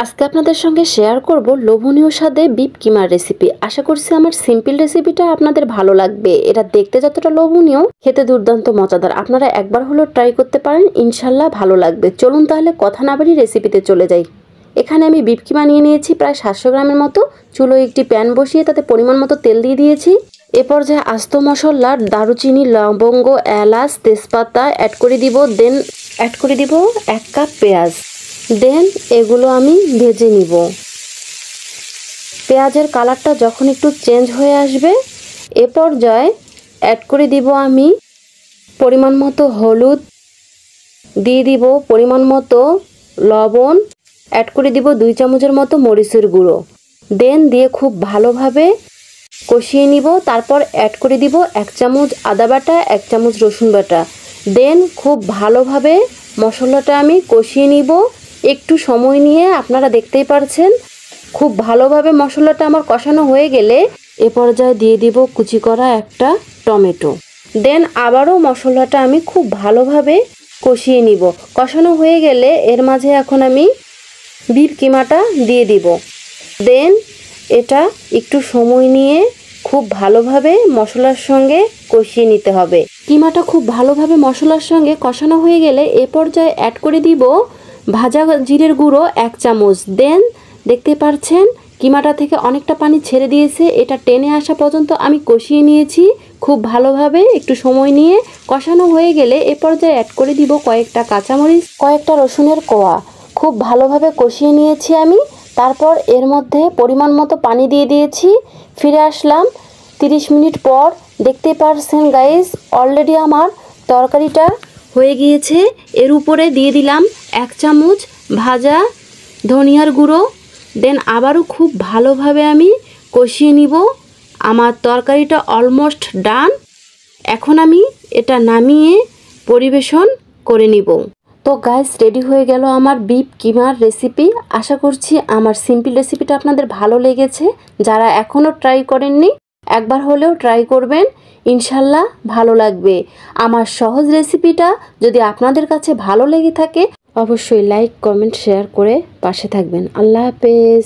আজকে আপনাদের সঙ্গে শেয়ার করব লোভনীয় স্বাদে বিফ কিমার রেসিপি। আশা করছি আমার সিম্পল রেসিপিটা আপনাদের ভালো লাগবে। এটা দেখতে যতটা লোভনীয়, খেতে দুর্দান্ত মজাদার। আপনারা একবার হলেও ট্রাই করতে পারেন, ইনশাল্লাহ ভালো লাগবে। চলুন তাহলে কথা না বাড়িয়ে রেসিপিতে চলে যাই। এখানে আমি বিফ কিমা নিয়ে নিয়েছি প্রায় 700 গ্রামের মতো। চুলোয় একটি প্যান বসিয়ে তাতে পরিমাণ মতো তেল দিয়ে দিয়েছি। এ পর্যায়ে আস্ত মশলা দারুচিনি, লবঙ্গ, এলাচ, তেজপাতা অ্যাড করে দিব। দেন অ্যাড করে দিব 1 কাপ পেঁয়াজ। দেন এগুলো আমি ভেজে নিব। পেঁয়াজের কালারটা যখন একটু চেঞ্জ হয়ে আসবে, এ পর্যায়ে অ্যাড করে দিব আমি পরিমাণ মতো হলুদ, দিয়ে দিব পরিমাণ মতো লবণ, অ্যাড করে দিব 2 চামচের মতো মরিচের গুঁড়ো। দেন দিয়ে খুব ভালোভাবে কষিয়ে নিব। তারপর অ্যাড করে দিব 1 চামচ আদা বাটা, 1 চামচ রসুন বাটা। দেন খুব ভালোভাবে মশলাটা আমি কষিয়ে নিব। একটু সময় নিয়ে, আপনারা দেখতেই পারছেন খুব ভালোভাবে মশলাটা আমার কষানো হয়ে গেলে এ পর্যায়ে দিয়ে দিব কুচি করা একটা টমেটো। দেন আবারও মশলাটা আমি খুব ভালোভাবে কষিয়ে নিব। কষানো হয়ে গেলে এর মাঝে এখন আমি বিফ কিমাটা দিয়ে দিব। দেন এটা একটু সময় নিয়ে খুব ভালোভাবে মশলার সঙ্গে কষিয়ে নিতে হবে। কিমাটা খুব ভালোভাবে মশলার সঙ্গে কষানো হয়ে গেলে এ পর্যায়ে অ্যাড করে দিব ভাজা জিরের গুঁড়ো 1 চামচ। দেন দেখতে পাচ্ছেন কিমাটা থেকে অনেকটা পানি ছেড়ে দিয়েছে। এটা টেনে আসা পর্যন্ত আমি কষিয়ে নিয়েছি খুব ভালোভাবে। একটু সময় নিয়ে কষানো হয়ে গেলে এ পর্যায়ে অ্যাড করে দিব কয়েকটা কাঁচামরিচ, কয়েকটা রসুনের কোয়া। খুব ভালোভাবে কষিয়ে নিয়েছি আমি। তারপর এর মধ্যে পরিমাণ মতো পানি দিয়ে দিয়েছি। ফিরে আসলাম 30 মিনিট পর। দেখতে পারছেন গাইস, অলরেডি আমার তরকারিটা হয়ে গিয়েছে। এর উপরে দিয়ে দিলাম 1 চামচ ভাজা ধনিয়ার গুঁড়ো। দেন আবারও খুব ভালোভাবে আমি কষিয়ে নিব। আমার তরকারিটা অলমোস্ট ডান। এখন আমি এটা নামিয়ে পরিবেশন করে নিব। তো গাইস, রেডি হয়ে গেল আমার বিফ কিমার রেসিপি। আশা করছি আমার সিম্পল রেসিপিটা আপনাদের ভালো লেগেছে। যারা এখনও ট্রাই করেননি, একবার হলেও ট্রাই করবেন, ইনশাল্লাহ ভালো লাগবে। আমার সহজ রেসিপিটা যদি আপনাদের কাছে ভালো লেগে থাকে, অবশ্যই লাইক, কমেন্ট, শেয়ার করে পাশে থাকবেন। আল্লাহ হাফেজ।